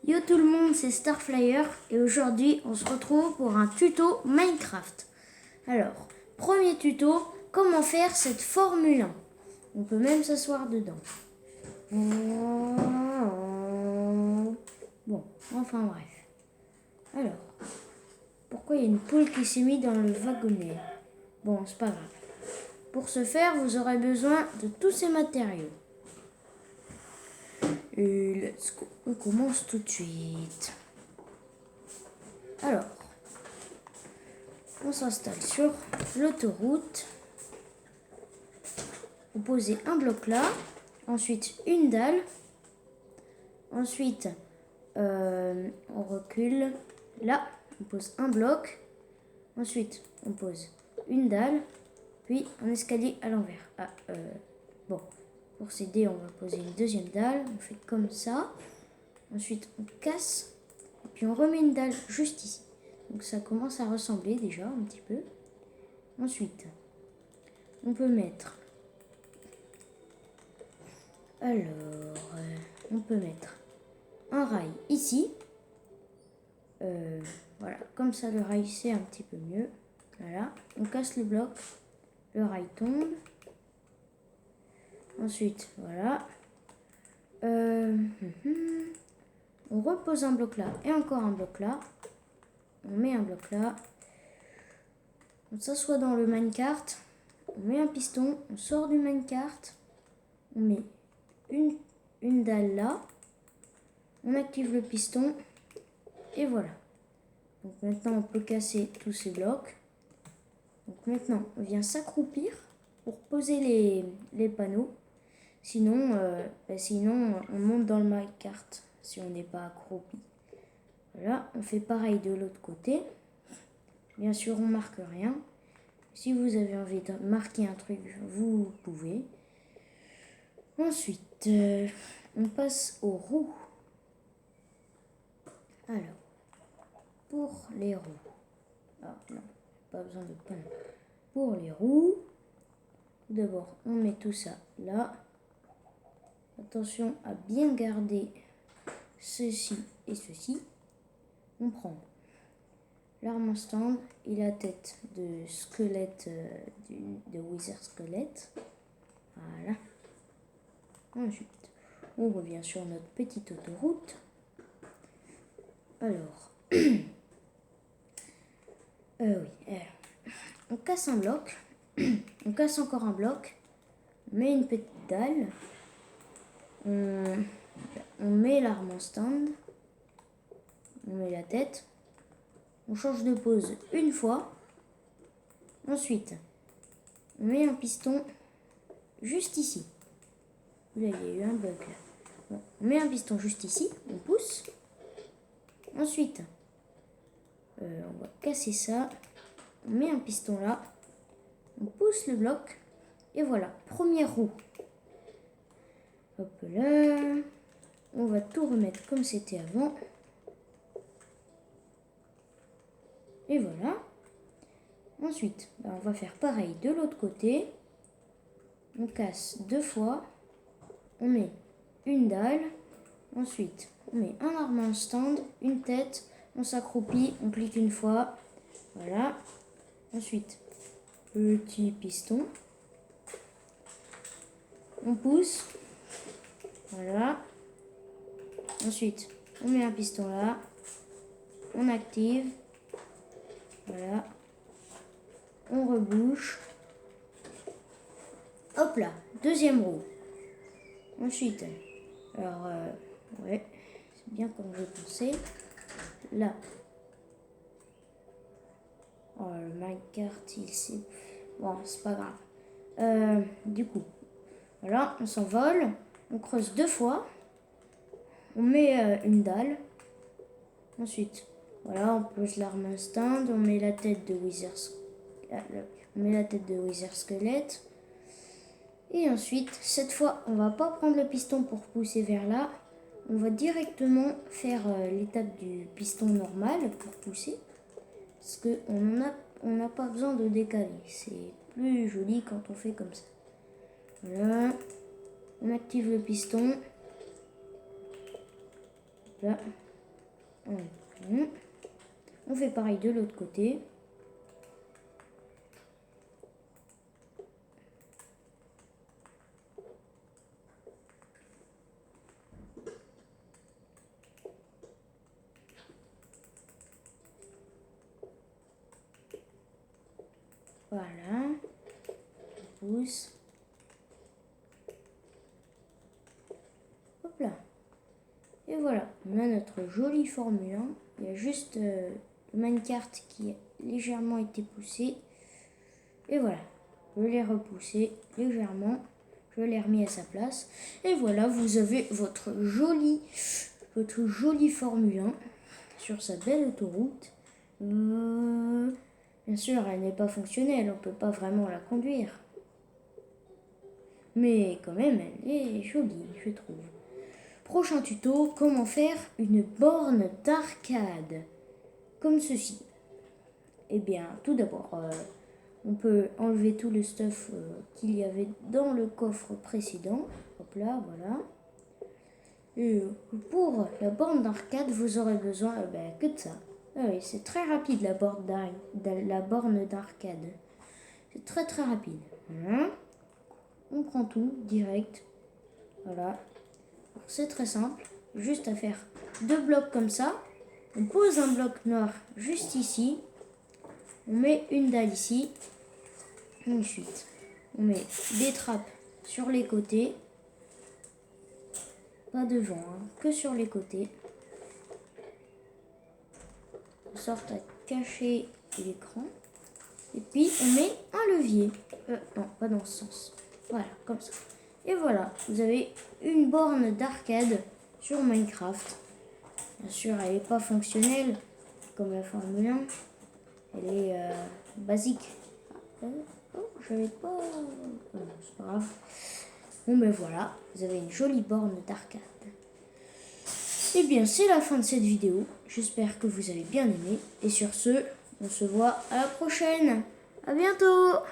Yo tout le monde, c'est Starflyer et aujourd'hui on se retrouve pour un tuto Minecraft. Alors, premier tuto, comment faire cette Formule 1. On peut même s'asseoir dedans. Bon, enfin bref. Alors, pourquoi il y a une poule qui s'est mise dans le wagonnet? Bon, c'est pas grave. Pour ce faire, vous aurez besoin de tous ces matériaux. Et let's go. On commence tout de suite. Alors, on s'installe sur l'autoroute. Vous posez un bloc là, ensuite une dalle. Ensuite, on recule. Là, on pose un bloc. Ensuite, on pose une dalle, puis un escalier à l'envers. Bon, pour s'aider, on va poser une deuxième dalle. On fait comme ça. Ensuite, on casse. Et puis, on remet une dalle juste ici. Donc, ça commence à ressembler déjà un petit peu. Ensuite, on peut mettre... on peut mettre un rail ici. Voilà, comme ça le rail c'est un petit peu mieux. Voilà, on casse le bloc, le rail tombe. Ensuite, voilà. On repose un bloc là et encore un bloc là. On met un bloc là. On s'assoit dans le minecart. On met un piston, on sort du minecart. On met une dalle là. On active le piston. Et voilà. Donc maintenant, on peut casser tous ces blocs. Donc maintenant, on vient s'accroupir pour poser les panneaux. Sinon, on monte dans le minecart si on n'est pas accroupi. Voilà, on fait pareil de l'autre côté. Bien sûr, on marque rien. Si vous avez envie de marquer un truc, vous pouvez. Ensuite, on passe aux roues. Alors, pour les roues. Ah non, pas besoin de panneau. Pour les roues, d'abord, on met tout ça là. Attention à bien garder ceci et ceci. On prend l'arme stand et la tête de squelette de Wither Squelette. Voilà. Ensuite, on revient sur notre petite autoroute. Alors, on casse un bloc, on casse encore un bloc, on met une petite dalle, on met l'arme en stand, on met la tête, on change de pose une fois, ensuite on met un piston juste ici. Là, il y a eu un bloc là. Bon, on met un piston juste ici, on pousse, ensuite on va casser ça, on met un piston là, on pousse le bloc, et voilà, première roue. Hop là, on va tout remettre comme c'était avant. Et voilà. Ensuite, on va faire pareil de l'autre côté. On casse deux fois, on met une dalle, ensuite on met un arme en stand, une tête, on s'accroupit, on clique une fois, voilà. Ensuite, petit piston, on pousse, voilà. Ensuite, on met un piston là, on active, voilà. On rebouche, hop là, deuxième roue. Ensuite, alors, ouais, c'est bien comme je pensais. Là. Oh, le minecart, il s'est... Bon, c'est pas grave. Du coup, voilà, on s'envole. On creuse deux fois. On met une dalle. Ensuite, voilà, on pose l'arme stand. On met la tête de Wither Squelette. Et ensuite, cette fois, on va pas prendre le piston pour pousser vers là. On va directement faire l'étape du piston normal pour pousser. Parce qu'on n'a pas besoin de décaler. C'est plus joli quand on fait comme ça. Voilà. On active le piston. Là. On fait pareil de l'autre côté. Voilà. On pousse. Hop là. Et voilà, on a notre jolie Formule 1. Il y a juste le minecart qui a légèrement été poussé. Et voilà, je l'ai repoussé légèrement. Je l'ai remis à sa place. Et voilà, vous avez votre jolie Formule 1 sur sa belle autoroute. Bien sûr, elle n'est pas fonctionnelle, on ne peut pas vraiment la conduire. Mais quand même, elle est jolie, je trouve. Prochain tuto, comment faire une borne d'arcade. Comme ceci. Eh bien, tout d'abord, on peut enlever tout le stuff qu'il y avait dans le coffre précédent. Hop là, voilà. Et pour la borne d'arcade, vous aurez besoin que de ça. Ah oui, c'est très rapide la borne d'arcade. C'est très très rapide. Voilà. On prend tout direct. Voilà. C'est très simple. Juste à faire 2 blocs comme ça. On pose un bloc noir juste ici. On met une dalle ici. Ensuite, on met des trappes sur les côtés. Pas devant, hein, que sur les côtés. De sorte à cacher l'écran. Et puis, on met un levier. Non, pas dans ce sens. Voilà, comme ça. Et voilà, vous avez une borne d'arcade sur Minecraft. Bien sûr, elle n'est pas fonctionnelle comme la Formule 1. Elle est basique. Oh, j'avais pas... c'est pas grave. Bon ben voilà, vous avez une jolie borne d'arcade. Et bien, c'est la fin de cette vidéo. J'espère que vous avez bien aimé. Et sur ce, on se voit à la prochaine. À bientôt!